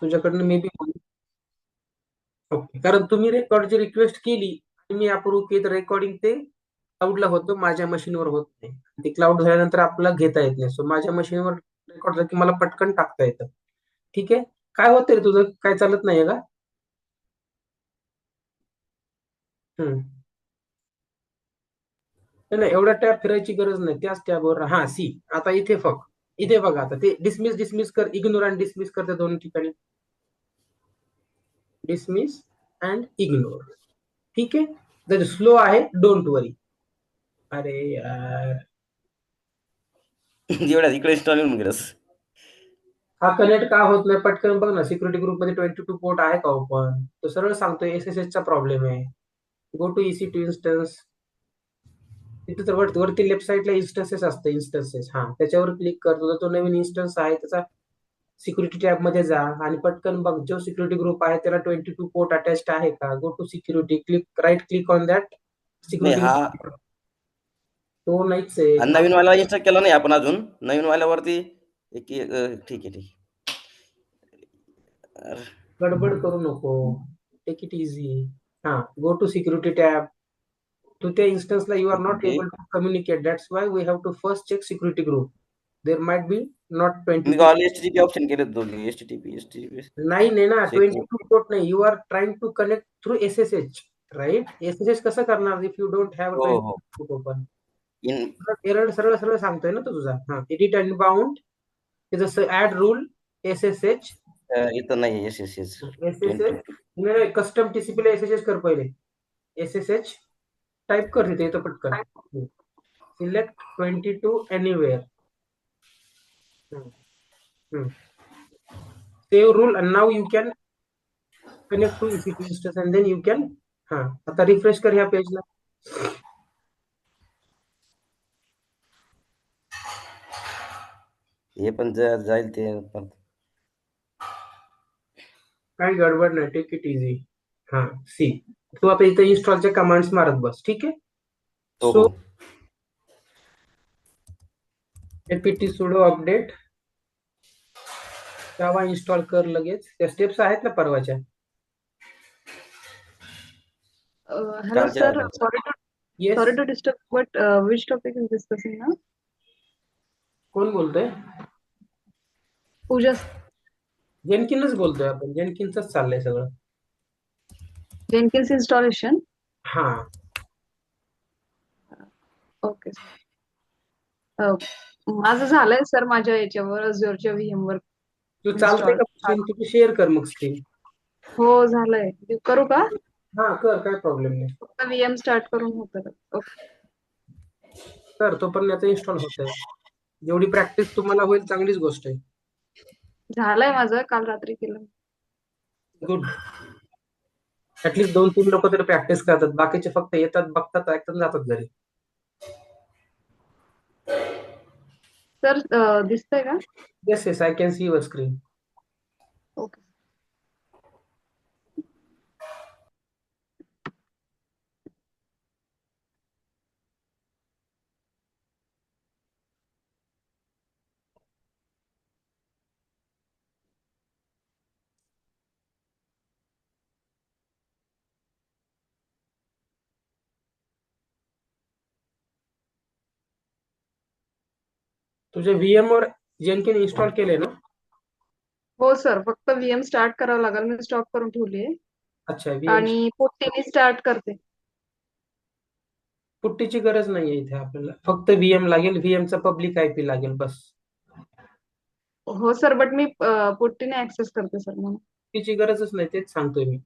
तुझ्याकडनं may be. Okay, कारण तुम्ही रेकॉर्डची request केली आणि मी अप्रूव्ह केलं, रेकॉर्डिंग ते क्लाउडला होतं, माझ्या मशीनवर होत नाही. ते क्लाउड झाल्यानंतर आपल्याला घेता येत नाही. सो माझ्या मशीनवर रेकॉर्ड झालं की मला पटकन टाकता येतं. ठीक आहे. काय होतंय रे तुझं, काय चालत नाहीये का? हम्म. नाही नाही, एवढा टॅब फिरायची गरज नाही, त्याच टॅबवर. हा, सी. आता इथे बघा, आता ते डिसमिस डिसमिस कर, इग्नोर आणि डिसमिस करते दोन ठिकाणी. Dismiss and ignore. ठीक आहे. जर स्लो आहे, डोंट वरी. अरे यार, एवढ्या इकडे इन्स्टॉल येऊन गेलंस. हा कनेक्ट का होत नाही? पटकन बघ ना, सिक्युरिटी ग्रुप मध्ये 22 पोर्ट आहे का ओपन? तो सरळ सांगतोय एसएसएच चा प्रॉब्लेम आहे. Go to EC2 instance. तिथे तर वरती लेफ्ट साईडला इन्स्टन्सेस असतं, इन्स्टन्सेस. हा, त्याच्यावर क्लिक करतो, तो नवीन इन्स्टन्स आहे त्याचा. सिक्युरिटी टॅब मध्ये जा आणि पटकन बघ, जो सिक्युरिटी ग्रुप आहे त्याला 22 पोर्ट अटॅच्ड आहे का? Go to security, click right click on that नाही सिक्युरिटी. हा, तो नाहीच आहे. नवीन वाला इन्स्टॉल केला नाही आपण अजून. नवीन वाल्यावरती ठीक आहे ठीक आहे. गडबड करू नको. Take it easy. हा, go to security tab. To the instance like you are not okay. able to communicate. That's why we have to first check security group. There might be not मी 22. Call HTTP option केले दोन्ही, HTTP नाही नाही ना, second. 22 port नाही. You are trying to connect through SSH, right? SSH कसं करणार if you don't have हो 22 हो. Port open? इन एरर सरळ सरळ सांगतोय ना तो तुझा. हा, एडिट अँड बाउंड. जसं ऍड रूल SSH. इथं नाही, येस येस येस. SSH नाही, कस्टम TCP ला SSH कर पहिले. SSH टाईप कर तिथे, येतं पटकन. Select 22 anywhere. Save rule and now you can connect to EC2 instance and then you can. हा, आता रिफ्रेश कर ह्या पेजला. हे पण जाईल ते पण. काही गडबड नाही, टेक इट इझी. हा, सी. तू आता इथे इन्स्टॉलच्या कमांड्स मारत बस, ठीक आहे? हो सो हो. apt sudo अपडेट जावा इन्स्टॉल कर लगेच. त्या स्टेप्स आहेत ना परवाच्या? Hello, कालच्या sir. आल्या. Yes. Sorry to disturb, but which topic is discussing now? कोण बोलतोय? Pooja, जेनकिनच बोलतोय आपण. जेनकिनच चाललंय सगळं. Jenkins installation. हा. Okay, sir. माझं झालंय सर, माझ्या याच्यावर अझुरच्या VM वर तू चालतंय इन्स्टॉल. का मशीन? तुझी शेअर कर मग स्क्रीन. हो, झालंय. करू का? हा, कर, काय प्रॉब्लेम नाही. फक्त VM स्टार्ट करून होतं का? Okay. कर, तो पण याचा इन्स्टॉल होत आहे. जेवढी प्रॅक्टिस तुम्हाला होईल चांगलीच गोष्ट आहे. झालंय माझं, काल रात्री केलं. गुड. ऍटलीस्ट 2-3 लोक तरी प्रॅक्टिस करतात, बाकीचे फक्त येतात, बघतात, ऐकतात, जातात घरी. सर दिसतंय का? Yes yes, I can see your screen. Okay. तुझ्या VM वर जेनकिन इन्स्टॉल केले ना? हो सर, फक्त VM स्टार्ट करावं लागेल. मी स्टॉप करून ठेवलीये अच्छा, VM. आणि पुट्टीने स्टार्ट करते. पुट्टीची गरज नाहीये इथे आपल्याला, फक्त VM लागेल. VM चा पब्लिक IP लागेल बस. हो सर, बट मी पुट्टीने ऍक्सेस करते सर म्हणून. तिची गरजच नाही, तेच सांगतोय मी.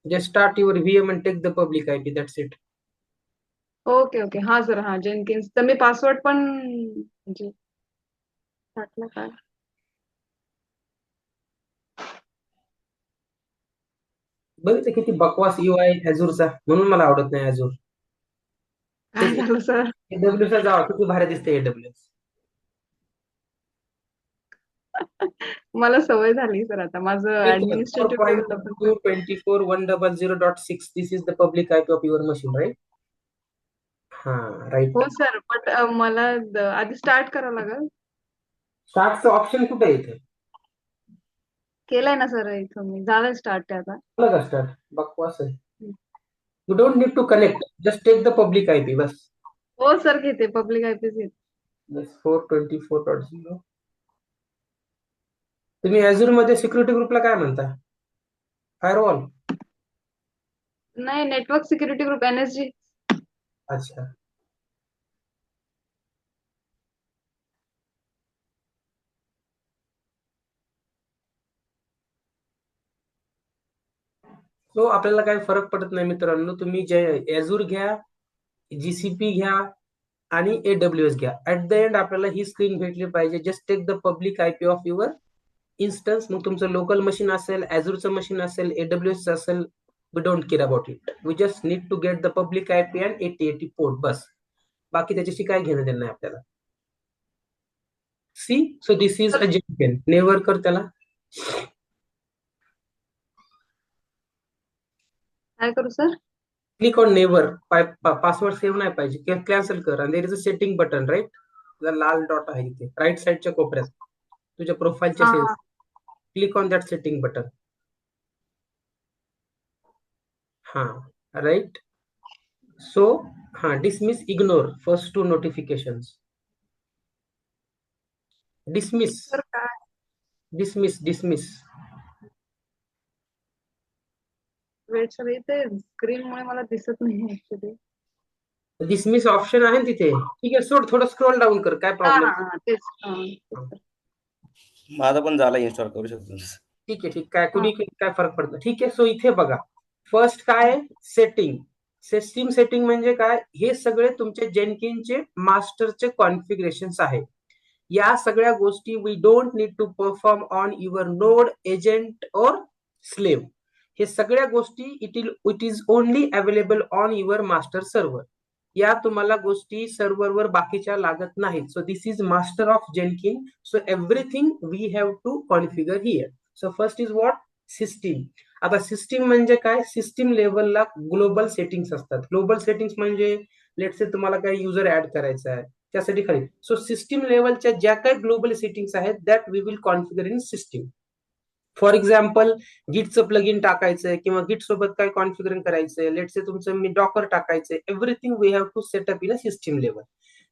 Just start your VM and take the public IP, that's it. Okay okay. हा सर, हा जेनकिन्स. तर मी पासवर्ड पण म्हणजे टाकला काय? बघितलं किती बकवास UI Azureचा, म्हणून मला आवडत नाही Azure. काय तेच झालं सर? AWS ला जावा, किती भारी दिसते AWS. मला सवय झाली सर, आता माझं ऍडमिनिस्ट्रेटिव्ह लेवलला पण. 4.224.100.6. This is the public IP of your machine, right? हा, राईट. हो सर, बट मला आधी स्टार्ट करावं लागेल. स्टार्टचं ऑप्शन कुठे आहे इथे? केलंय ना सर इथं मी, झालंय स्टार्ट ते आता. झालं का स्टार्ट? बकवास आहे. You don't need to connect, just take the public IP बस. हो सर, घेते पब्लिक आयपीच घेते. 424.0. तुम्ही Azure मध्ये सिक्युरिटी ग्रुपला काय म्हणता? फायरवॉल? नाही, नेटवर्क सिक्युरिटी ग्रुप NSG. अच्छा. सो आपल्याला काही फरक पडत नाही मित्रांनो. तुम्ही जे Azure घ्या, GCP घ्या आणि AWS घ्या. ऍट द एंड आपल्याला ही स्क्रीन भेटली पाहिजे. Just take the public IP of your instance. मग तुमचं लोकल मशीन असेल, Azureचं मशीन असेल, AWS असेल, we don't care about it. We just need to get the public IP and 8080 port बस. बाकी त्याच्याशी काय घेणं देणं नाही आपल्याला. See, so this is a Jenkin. Never कर त्याला. काय करू सर? Click on never. Password save नाही पाहिजे, कॅन्सल कर. आणि there is a setting button right, लाल डॉट आहे इथे राईट साईडच्या कोपऱ्यात तुझ्या प्रोफाईलच्या हा सेल्स. हा. Click on that setting button. हा, right. So dismiss, ignore first 2 notifications. Dismiss, sir काय? डिसमिस. वेट सर, इथे स्क्रीन मुळे मला दिसत नाही ऍक्च्युली. डिसमिस ऑप्शन आहे ना तिथे. ठीक आहे, सोड, थोडं स्क्रोल डाऊन कर, काय हा प्रॉब्लेम. हा हा, तेच. हा तेच सर. माझं पण झालं, इन्स्टॉल करू शकतो. ठीक आहे, ठीक. काय हा. कुणी काय फरक पडतो. ठीक आहे. सो इथे बघा, फर्स्ट काय सेटिंग. सिस्टीम सेटिंग म्हणजे काय? हे सगळे तुमचे जेनकिनचे मास्टरचे कॉन्फिगरेशन्स आहे. या सगळ्या गोष्टी we don't need to perform on your node, agent और स्लेव्ह. हे सगळ्या गोष्टी it is only available on your master server. या तुम्हाला गोष्टी सर्व्हरवर बाकीच्या लागत नाहीत. So this is master of Jenkin. So everything we have to configure here. So first is what? System. आता सिस्टीम म्हणजे काय? सिस्टीम लेवलला ग्लोबल सेटिंग्स असतात. ग्लोबल सेटिंग्स म्हणजे लेट्स से तुम्हाला काही युजर ऍड करायचा आहे, त्यासाठी खाली. सो सिस्टीम लेवलच्या ज्या काही ग्लोबल सेटिंग्स आहेत that we will configure in system. For example, गिटचं प्लगइन टाकायचंय किंवा गिट सोबत काय कॉन्फिगरिंग करायचंय, लेट्स से तुमचं मी डॉकर टाकायचंय, everything we have to set up in a system level.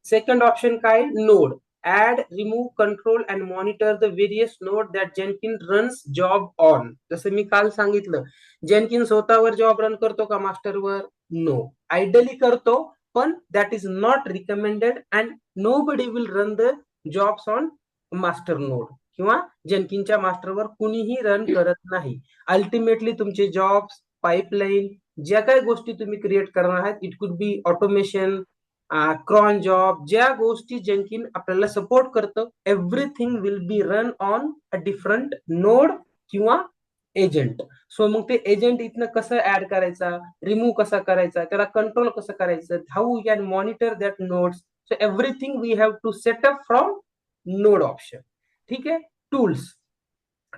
Second option काय? Node. Add, remove, control and monitor the various node that Jenkin runs job on. जसं मी काल सांगितलं, जेनकिन स्वतःवर जॉब रन करतो का मास्टरवर? नो. आयडियली करतो, पण that is not recommended and nobody will run the jobs on master node किंवा जेनकिनच्या मास्टरवर कुणीही रन करत नाही. अल्टिमेटली तुमचे जॉब्स, पाईपलाईन, ज्या काही गोष्टी तुम्ही क्रिएट करणार आहात, it could be automation, cron job, ज्या गोष्टी जेनकिन आपल्याला सपोर्ट करतं, everything will be run on a different node किंवा एजंट. सो मग ते एजंट इथनं कसं ऍड करायचा, रिमूव्ह कसा करायचा, त्याला कंट्रोल कसं करायचं, how we can monitor that nodes. So everything we have to setup from node option. ठीक आहे. टूल्स.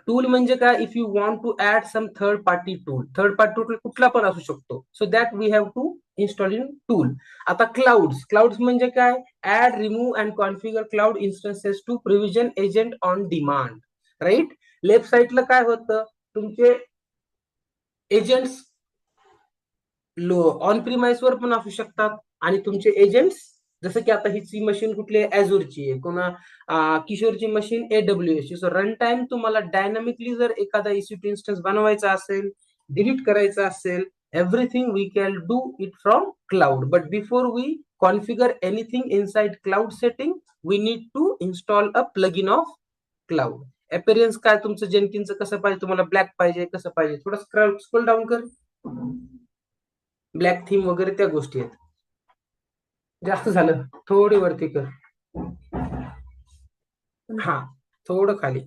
टूल म्हणजे काय? If you want to add some third party tool, third party tool कुठला पण असू शकतो. So that we have to install in tool. आता clouds. Clouds म्हणजे काय? Add, remove and configure cloud instances to provision agent on demand. Right. Left साईडला काय होतं? तुमचे एजंट्स ऑन प्रिमाइसवर पण असू शकतात आणि तुमचे एजंट्स, जसं की आता ही मशीन कुठली आहे? Azureची आहे, कोणा किशोरची मशीन AWS ची. सो रन टाइम तुम्हाला डायनामिकली जर एखादा EC2 इन्स्टन्स बनवायचा असेल, डिलीट करायचा असेल, everything we can do it from cloud. But before we configure anything inside cloud setting, we need to install a plugin of cloud. Appearance काय तुमचं जेनकिनचं कसं पाहिजे? तुम्हाला ब्लॅक पाहिजे, कसं पाहिजे? थोडं स्क्रोल डाऊन कर. ब्लॅक थीम वगैरे त्या गोष्टी आहेत. जास्त झालं, थोडी वरती कर. हा, थोडं खाली.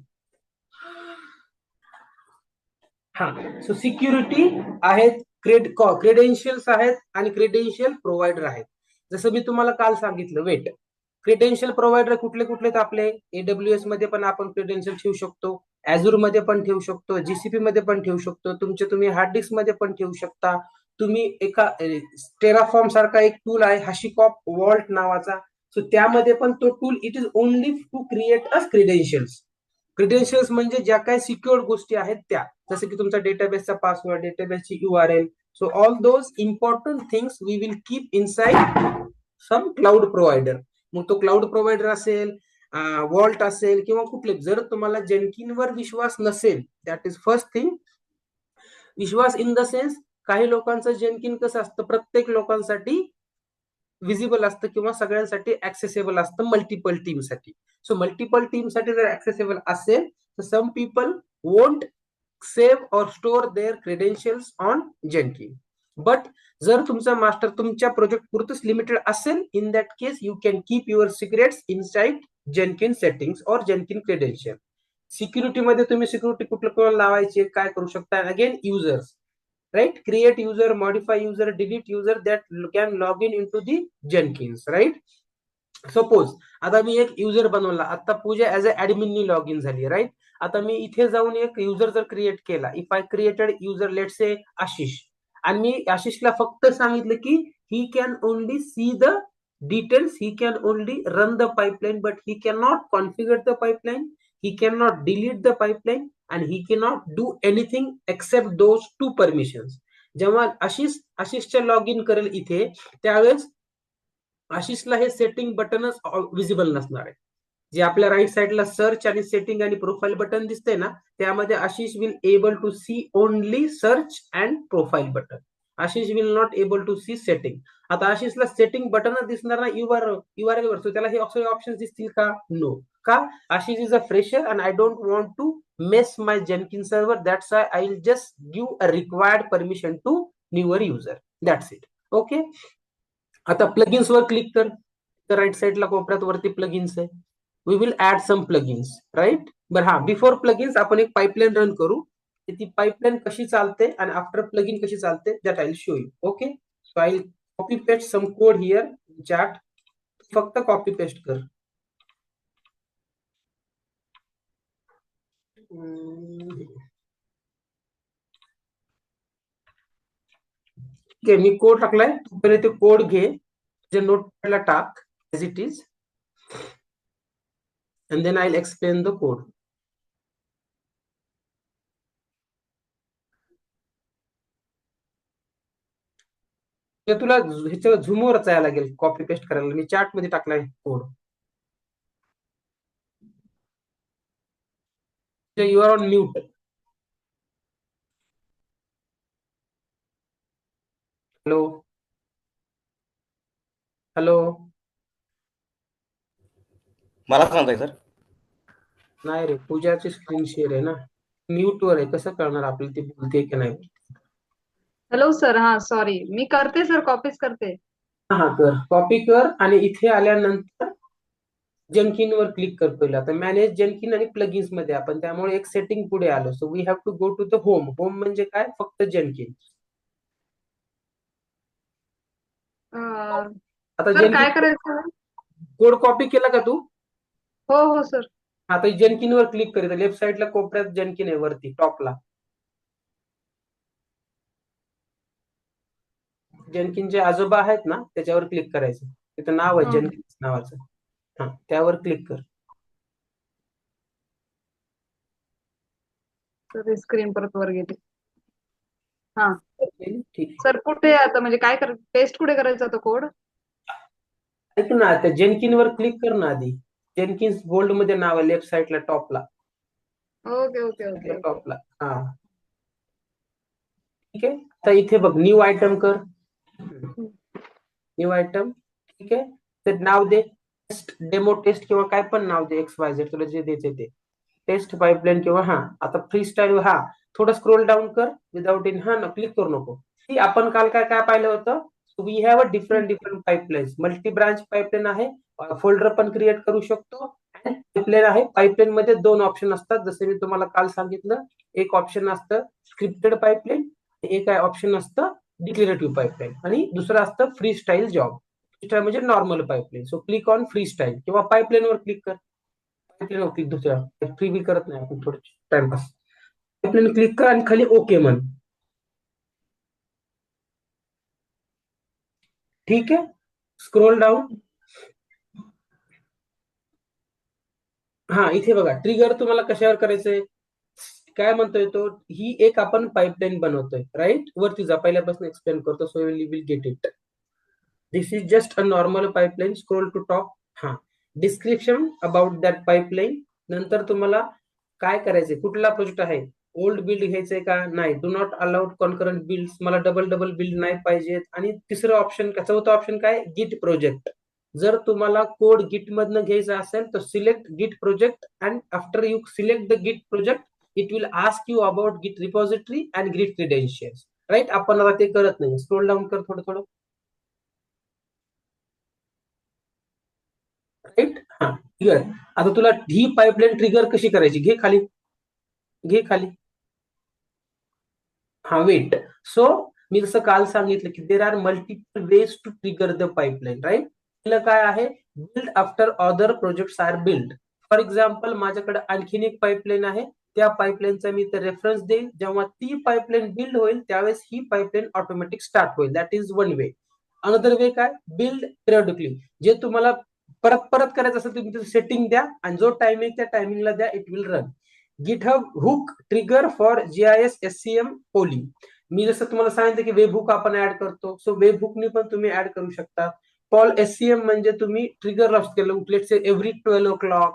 हा. सो सिक्युरिटी आहेत, क्रेडेन्शियल्स आहेत आणि क्रेडेन्शियल प्रोव्हायडर आहेत. जसं मी तुम्हाला काल सांगितलं. वेट, क्रेडेन्शियल प्रोव्हायडर कुठले कुठले आहेत आपले? AWS मध्ये पण आपण क्रेडेन्शियल ठेवू शकतो, Azure मध्ये पण ठेवू शकतो, GCP मध्ये पण ठेवू शकतो, तुम्ही हार्ड डिस्क मध्ये पण ठेवू शकता. तुम्ही एका टेराफॉर्म सारखा एक टूल आहे, HashiCorp Vault नावाचा. सो त्यामध्ये पण तो tool it is only to create a credentials. Credentials म्हणजे ज्या काही सिक्युअर्ड गोष्टी आहेत त्या, जसं की तुमचा डेटाबेसचा पासवर्ड, डेटाबेसची URL. So all those important things we will keep inside some cloud provider. मग तो क्लाउड प्रोव्हायडर असेल, वॉल्ट असेल किंवा कुठले. जर तुम्हाला जेनकिनवर विश्वास नसेल, दॅट इज फर्स्ट थिंग. विश्वास इन द सेन्स, काही लोकांचं जेनकिन कसं असतं, प्रत्येक लोकांसाठी विजिबल असतं किंवा सगळ्यांसाठी ऍक्सेसेबल असतं मल्टिपल टीमसाठी. सो मल्टिपल टीमसाठी जर ऍक्सेसेबल असेल तर सम पीपल वोंट सेव्ह और store their credentials on Jenkin. But जर तुमचा मास्टर तुमच्या प्रोजेक्ट पुरतच लिमिटेड असेल, in that case you can keep your secrets inside Jenkin settings और जेनकिन क्रेडेन्शियल. सिक्युरिटीमध्ये तुम्ही सिक्युरिटी कुठलं लावायचे, काय करू शकता. Again users, right? Create user, modify user, delete user that can log into the Jenkins, right? Suppose आता मी एक युजर बनवला, आता पूजा ऍज अ ऍडमिननी लॉग इन झाली, राईट? आता मी इथे जाऊन एक युजर जर क्रिएट केला, if I created user let say Ashish, आणि मी आशिषला फक्त सांगितलं की he can only see the details, he can only run the pipeline, but he can not configure the pipeline, he can not delete the pipeline, and he cannot do anything except those two permissions. जेव्हा आशिषच्या log in करेल इथे, त्यावेळेस आशिषला हे setting बटनच visible नसणार आहे. जे आपल्या right साईडला सर्च आणि सेटिंग आणि प्रोफाईल बटन दिसते ना, त्यामध्ये Ashish will able to see only search and profile button. Ashish will not able to see setting. आता आशिषला सेटिंग बटनच दिसणार ना URL वर, त्याला हे ऑप्शन दिसतील का? नो. का? Ashish is a fresher and I don't want to mess my Jenkins server. That's why I'll just give a required permission to newer user. That's it. Okay. आता प्लगइन्स वर क्लिक कर. तर राईट साइडला कोपऱ्यात वरती प्लगइन्स आहे. We will add some plugins, right? बरं, हा, बिफोर प्लगइन्स आपण एक पाइपलाइन रन करू. ती पाइपलाइन कशी चालते आणि आफ्टर प्लगइन कशी चालते, that I will show you. Okay. So I copy paste some code here chat. फक्त कॉपी पेस्ट कर. मी कोड टाकलाय, तू पहिले ते कोड घे, जे नोटपॅडला टाक as it is, and then I will explain the code. तुला ह्याच्यावर झूमवर जायला लागेल कॉपी पेस्ट करायला. मी चॅट मध्ये टाकलाय code. You are on mute. Hello hello. मला सांगताय सर. नाही रे, पूजाची स्क्रीन शेअर आहे ना, म्यूट वर आहे. कसं कळणार आपल्याला ती बोलते की नाही? हॅलो सर, हा सॉरी, मी करते सर, कॉपीच करते. हा कर, कॉपी कर आणि इथे आल्यानंतर जेनकिन वर क्लिक कर. पहिला तर मॅनेज जेनकिन आणि प्लगइन्स मध्ये आपण, त्यामुळे एक सेटिंग पुढे आलो. So we have to go to the home. Home म्हणजे काय? फक्त जेनकिन. आता सर काय जेनकिन करायचं? कोड कॉपी केला का तू? हो हो सर. आता जेनकिन वर क्लिक कर. लेफ्ट साइडला कोपऱ्यात जेनकिन आहे, वरती टॉपला. जेनकिनचे आजोबा आहेत ना, त्याच्यावर क्लिक करायचं. तिथं नाव आहे जेनकिन नावाचं. हा, त्यावर क्लिक कर. सर स्क्रीन परत वर गेली. हा ठीक. सर, कुठे आता म्हणजे काय पेस्ट कुठे करायचं होतं कोड? ऐक ना, त्या जेनकिन वर क्लिक कर ना आधी. जेनकिन्स बोल्ड मध्ये नाव आहे, लेफ्ट साइडला टॉपला. Okay okay okay. टॉपला. हा, ठीक आहे. तर इथे बघ, न्यू आयटम कर. न्यू आयटम, ठीक आहे. तर नाव दे टेस्ट, डेमो टेस्ट किंवा काय पण नाव दे, XYZ तुला जे द्यायचे ते. टेस्ट पाइपलाइन किंवा हा, आता फ्री स्टाईल. हा, थोडं स्क्रोल डाऊन कर. विदाउट इन, हा ना, क्लिक करू नको. ती आपण काल काय काय पाहिलं होतं. We have a different pipelines. Multi branch pipeline आहे, फोल्डर पण क्रिएट करू शकतो. पाइपलाइन आहे. पाइपलाइन मध्ये दोन ऑप्शन असतात, जसे मी तुम्हाला काल सांगितलं. एक ऑप्शन असतं स्क्रिप्टेड पाइपलाइन, एक ऑप्शन असतं डिक्लेरेटिव्ह पाइपलाइन, आणि दुसरं असतं फ्री स्टाईल जॉब. म्हणजे normal pipeline. So click on free style किंवा पाइपलाइन वर क्लिक कर. पाइपलाइन क्लिक, दुसऱ्या फ्री बी करत नाही आपण, थोडं टाइमपास. पाइपलाइन क्लिक कर आणि खाली ओके म्हण. ठीक आहे. Scroll down. हा इथे बघा ट्रिगर तुम्हाला कशावर करायचंय, काय म्हणतोय तो, ही एक आपण पाईपलाईन बनवतोय राईट, वरती जा, पहिल्यापासून एक्सप्लेन करतो so will get it. This is just a normal pipeline, scroll to top. हा, डिस्क्रिप्शन अबाउट दॅट पाईपलाईन. नंतर तुम्हाला काय करायचंय, कुठला प्रोजेक्ट आहे, ओल्ड बिल्ड घ्यायचंय का नाही, do not allowed concurrent build, मला डबल डबल बिल्ड नाही पाहिजेत. आणि तिसरं ऑप्शन, चौथं ऑप्शन काय, गिट प्रोजेक्ट. जर तुम्हाला कोड गिट मधनं घ्यायचा असेल तर select Git project, and after you select the Git project it will ask you about Git repository and Git credentials. Right, आपण आता ते करत नाही. स्क्रोल डाऊन कर थोडं थोडं. राईट, हा क्लिअर. आता तुला ही पाईपलाईन ट्रिगर कशी करायची, घे खाली, घे खाली. हा वेट. सो मी जसं काल सांगितलं की there are multiple ways to trigger the pipeline, right. पहिलं काय आहे, build after other projects are build. For example माझ्याकडे आणखीन एक पाईपलाईन आहे, त्या पाईपलाईनचा मी ते रेफरन्स देईल. जेव्हा ती पाईपलाईन बिल्ड होईल त्यावेळेस ही पाईपलाईन ऑटोमॅटिक स्टार्ट होईल. That is one way. Another way काय, बिल्ड पिरियडिकली. जे तुम्हाला परत परत करायचं असेल तुम्ही सेटिंग द्या आणि जो टायमिंग त्या टायमिंगला द्या, it will run. GitHub hook trigger for GIS SCM poly. मी जसं तुम्हाला सांगितलं की वेब हुक आपण ऍड करतो, सो वेब हुकनी पण तुम्ही ऍड करू शकता. पॉल एससीएम म्हणजे तुम्ही ट्रिगर लॉस्ट केलं, let's say every 12 o'clock,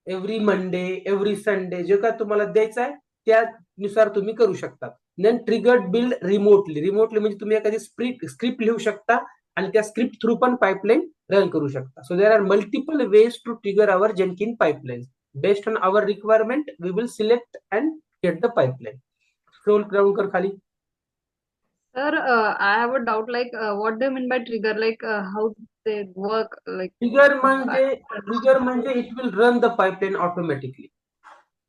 every Monday, every Sunday, जे काय तुम्हाला द्यायचं आहे त्यानुसार तुम्ही करू शकता. Then triggered build remotely. Remotely म्हणजे तुम्ही एखादी स्क्रिप्ट लिहू शकता आणि त्या स्क्रिप्ट थ्रू पण पाईपलाईन रन करू शकता. So there are multiple ways to trigger our Jenkin pipeline. Based on our requirement, we will select and get the pipeline. Scroll down कर खाली. Sir, I have a doubt, like, what do you mean by trigger? Like, how they work? Like, I trigger म्हणजे it will run the pipeline automatically,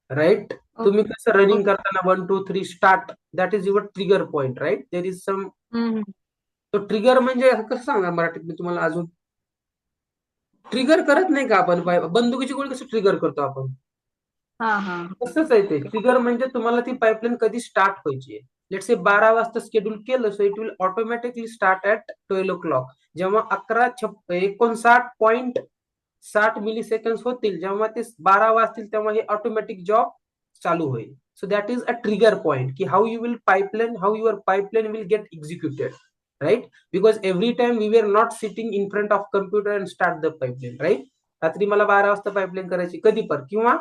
right. तुम्ही okay, कसं running okay. करताना 1 2 3 start, that is your trigger point, right. There is some. Hmm. तो trigger म्हणजे कसं सांगा मराठीत मी तुम्हाला अजून. ट्रिगर करत नाही का आपण, बंदुकीची गोळी कसं ट्रिगर करतो आपण, हाँ हाँ. तसंच आहे ते. ट्रिगर म्हणजे तुम्हाला ती पाईपलाईन कधी स्टार्ट व्हायची, लेट से 12 वाजता शेड्यूल केलं, so it will automatically start at 12 o'clock. जेव्हा 11:59.60 मिली सेकंड होतील, जेव्हा ते 12 वाजतील, तेव्हा हे ऑटोमॅटिक जॉब चालू होईल. So that is a trigger point की how you will pipeline, how your pipeline will get executed, right. Because every time we were not sitting in front of computer and start the pipeline, right. रात्री मला 12 वाजता pipeline करायची, कधी पण, किंवा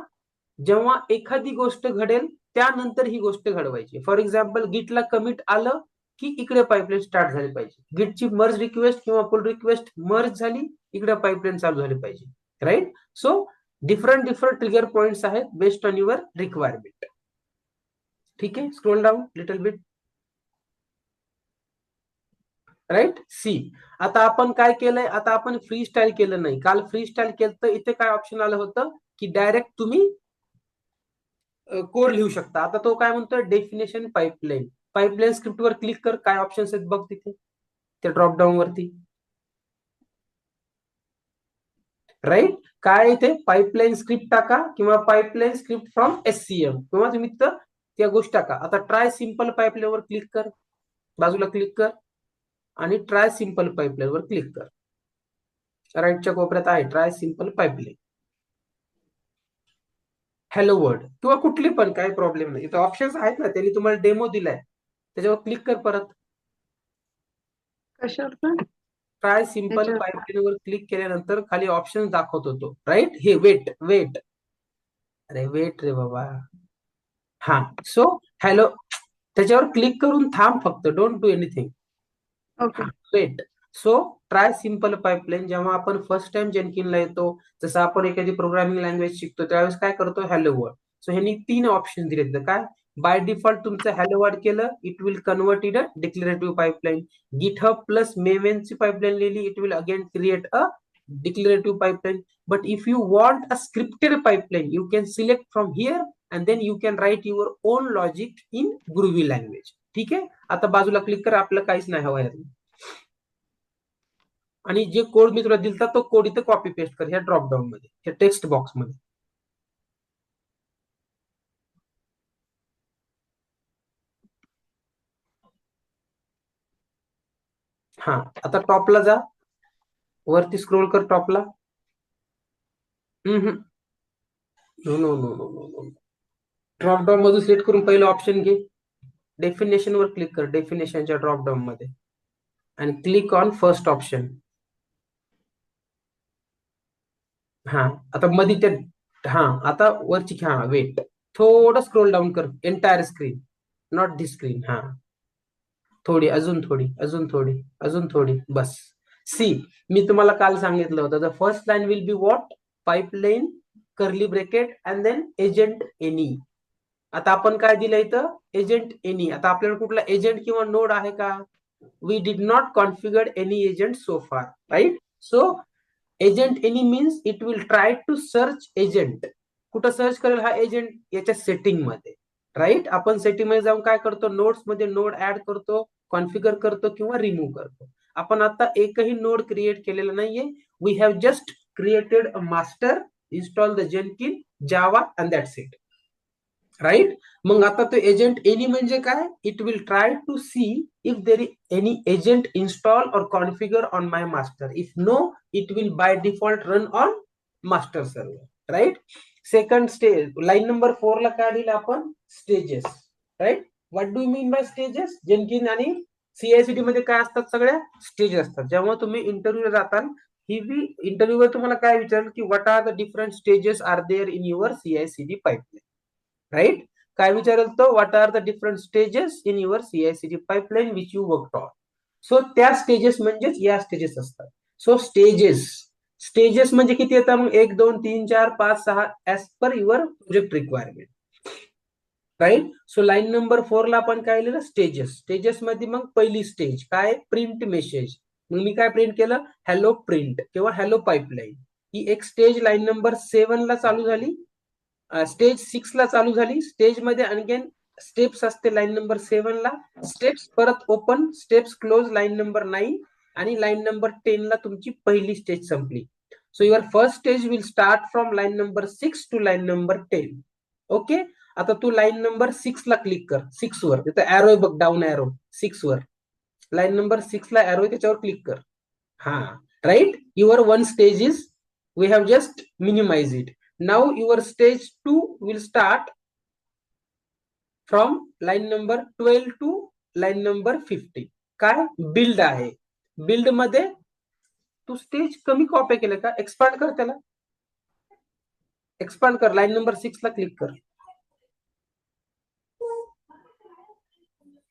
जेव्हा एखादी गोष्ट घडेल त्यानंतर ही गोष्ट घडवायची. फॉर एक्झाम्पल गिटला कमिट आलं की इकडे पाईपलाईन स्टार्ट झाली पाहिजे, गिटची मर्ज रिक्वेस्ट किंवा पुल रिक्वेस्ट मर्ज झाली, इकडे पाईपलाईन चालू झाली पाहिजे, right. So different different trigger points आहेत बेस्ड ऑन युअर रिक्वायरमेंट. ठीक आहे, scroll down little bit. Right, see. आता आपण काय केलंय, आता आपण फ्री स्टाईल केलं नाही. काल फ्री स्टाईल केलं तर इथे काय ऑप्शन आलं होतं की डायरेक्ट तुम्ही कोड लिहू शकता. आता तो काय म्हणतोय, डेफिनेशन पाईपलाईन. पाईपलाईन स्क्रिप्ट वर क्लिक कर, काय ऑप्शन्स आहेत बघ तिथे त्या ड्रॉप डाऊन वरती, राईट. काय इथे पाईपलाईन स्क्रिप्ट टाका किंवा पाईपलाईन स्क्रिप्ट फ्रॉम एससीएम, किंवा तुम्ही तर त्या गोष्टी टाका. आता ट्राय सिम्पल पाईपलाईन वर क्लिक कर, बाजूला क्लिक कर आणि ट्राय सिम्पल पाईपलाईन वर क्लिक कर. राईटच्या कोपऱ्यात आहे try simple pipeline, hello world किंवा कुठली पण, काही प्रॉब्लेम नाही. इथे ऑप्शन्स आहेत ना, त्यांनी तुम्हाला डेमो दिलाय, त्याच्यावर क्लिक कर परत. कशावर पण? ट्राय सिम्पल याच्यावर. पाईपलाईन वर क्लिक केल्यानंतर खाली ऑप्शन दाखवत होतो, राईट. हे वेट वेट, अरे वेट रे बाबा. हा, सो हॅलो, त्याच्यावर क्लिक करून थांब फक्त, don't do anything. Okay. Wait. So try simple pipeline, जेव्हा आपण फर्स्ट टाइम जेनकिनला येतो, जसं आपण एखादी प्रोग्रामिंग लँग्वेज शिकतो त्यावेळेस काय करतो, हॅलो वर्ल्ड. सो ह्यांनी 3 ऑप्शन दिलेत. काय, बाय डिफॉल्ट तुमचं हॅलो वर्ल्ड केलं, it will convert in a declarative pipeline. GitHub plus मेवेनची पाईपलाईन लिहिली, it will again create a declarative pipeline. But if you want a scripted pipeline you can select from here and then you can write your own logic in Groovy language. ठीक आहे, आता बाजूला click कर, आपलं काहीच नाही हवं आहे. आणि जे कोड मी तुला दिलता तो कोड इथे कॉपी पेस्ट कर ह्या ड्रॉप डाऊन मध्ये, ह्या टेक्स्ट बॉक्स मध्ये. हा, आता टॉपला जा, वरती स्क्रोल कर टॉपला. No no no no no no. Drop down मधून सिलेक्ट करून पहिलं ऑप्शन घे. डेफिनेशन वर क्लिक कर, डेफिनेशनच्या ड्रॉप डाऊन मध्ये, आणि क्लिक ऑन फर्स्ट ऑप्शन. हा, आता मध्ये त्या, हा आता वरची, हा वेट, थोडं स्क्रोल डाऊन कर, entire screen, not the screen. हा, थोडी, अजून थोडी, अजून थोडी, अजून थोडी, बस. सी, मी तुम्हाला काल सांगितलं होतं, the first line will be what, pipeline, curly bracket and then agent any. आता आपण काय दिलं इथं, एजंट एनी. आता आपल्याला कुठला एजंट किंवा नोड आहे का? We did not configure any agent so far, right? So agent any means it will try to search agent. कुठं सर्च करेल हा एजंट? याच्या सेटिंग मध्ये, राईट? आपण सेटिंग मध्ये जाऊन काय करतो, नोड्स मध्ये नोड ऍड करतो, कॉन्फिगर करतो किंवा रिमूव्ह करतो. आपण आता एकही नोड क्रिएट केलेला नाहीये. We have just created a master, install the Jenkin, Java and that's it, right? मग आता तो एजंट एनी म्हणजे काय? It will try to see if there is any agent install or configure on my master. If no, it will by default run on master server, right? Second stage, line number 4 ला काय दिलं आपण? Stages, right? What do you mean by stages? जेनकिन आणि सीआयसीडी मध्ये काय असतात? सगळ्या stage असतात. जेव्हा तुम्ही इंटरव्ह्यूला जाताल, ही इंटरव्ह्यूवर तुम्हाला काय विचारलं की what are the different stages are there in your CICD pipeline, right? काय विचारेल तो? What are the different stages in your CICD pipeline which you work on. So त्या स्टेजेस म्हणजेच या स्टेजेस असतात. सो स्टेजेस, स्टेजेस म्हणजे किती येतात मग? 1 2 3 4 5 6 as per your project requirement, right? So line number 4 ला आपण काय लिहिलं? स्टेजेस. स्टेजेस मध्ये मग पहिली स्टेज काय? Print message. मग मी काय प्रिंट केलं? हॅलो प्रिंट किंवा हॅलो पाईपलाईन. ही एक स्टेज लाईन नंबर 7 ला चालू झाली, स्टेज 6 ला चालू झाली. स्टेज मध्ये अनगेन स्टेप्स असते लाईन नंबर 7 ला, स्टेप्स परत open, steps close line number 9, आणि लाईन नंबर 10 ला तुमची पहिली स्टेज संपली. So your first stage will start from line number 6 to line number 10. Okay, आता तू लाईन नंबर 6 ला क्लिक कर, 6 वर, तिथं एरो आहे बघ, डाऊन एरो, 6 वर, लाईन नंबर 6 ला एरो, त्याच्यावर क्लिक कर. हा, right? Your one stage is, we have just minimize it. Now your stage 2 will start from line number 12 to line number 50. काय? बिल्ड आहे. बिल्ड मध्ये तू स्टेज कमी कॉपी केलं का? एक्सपांड कर त्याला, एक्सपांड कर, लाईन नंबर 6 ला क्लिक कर.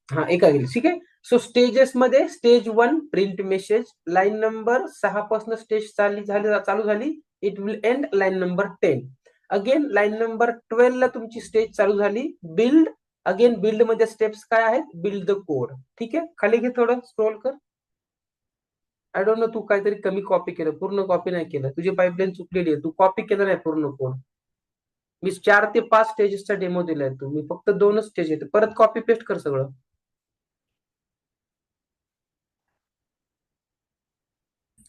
हा, एका गेली, ठीक आहे. सो स्टेजेस मध्ये stage 1 print message, line number 6 पासून स्टेज चालू झाली, it will end line number 10. Again line number 12 ला तुमची स्टेज चालू झाली, बिल्ड. अगेन बिल्ड मध्ये स्टेप्स काय आहेत? बिल्ड द कोड, ठीक आहे. खाली घे, थोडं स्क्रोल कर. आय डोंट नो, तू काहीतरी कमी कॉपी केलं, पूर्ण कॉपी नाही केलं, तुझी पाईपलाईन चुकलेली आहे, तू कॉपी केलं नाही पूर्ण कोड. मी 4 ते 5 स्टेजेसचा डेमो दिलाय, तू मी फक्त 2च स्टेज येते, परत कॉपी पेस्ट कर सगळं.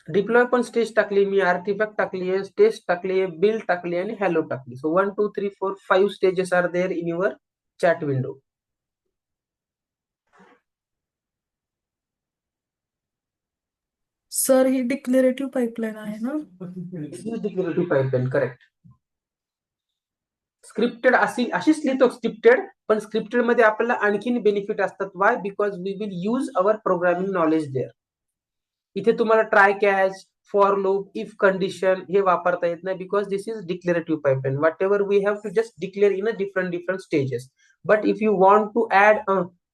डिप्लॉय पण स्टेज टाकली मी, आर्टिफॅक्ट टाकली आहे, स्टेज टाकली आहे, बिल्ड टाकली आणि हॅलो टाकली. So 1 2 3 4 5 stages are there in your chat window. Sir ही डिक्लेरेटिव्ह पाईपलाईन आहे ना? Declarative pipeline, correct. स्क्रिप्टेड अशीच लिहितो स्क्रिप्टेड, पण स्क्रिप्टेड मध्ये आपल्याला आणखीन बेनिफिट असतात. Why? Because we will use our programming knowledge there. इथे तुम्हाला try catch, for loop, if condition हे वापरता येत नाही, because this is declarative pipeline. Whatever we have to just declare in a different stages. But if you want to add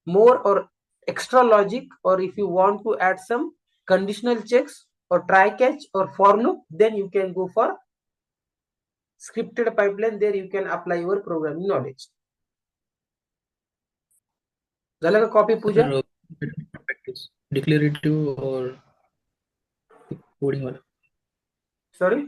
more or extra logic, or if you want to add some conditional checks or try catch or for loop, then you can go for scripted pipeline. There you can apply your programming knowledge. झालं का copy पूजा? Declarative और coding वाला. Sorry,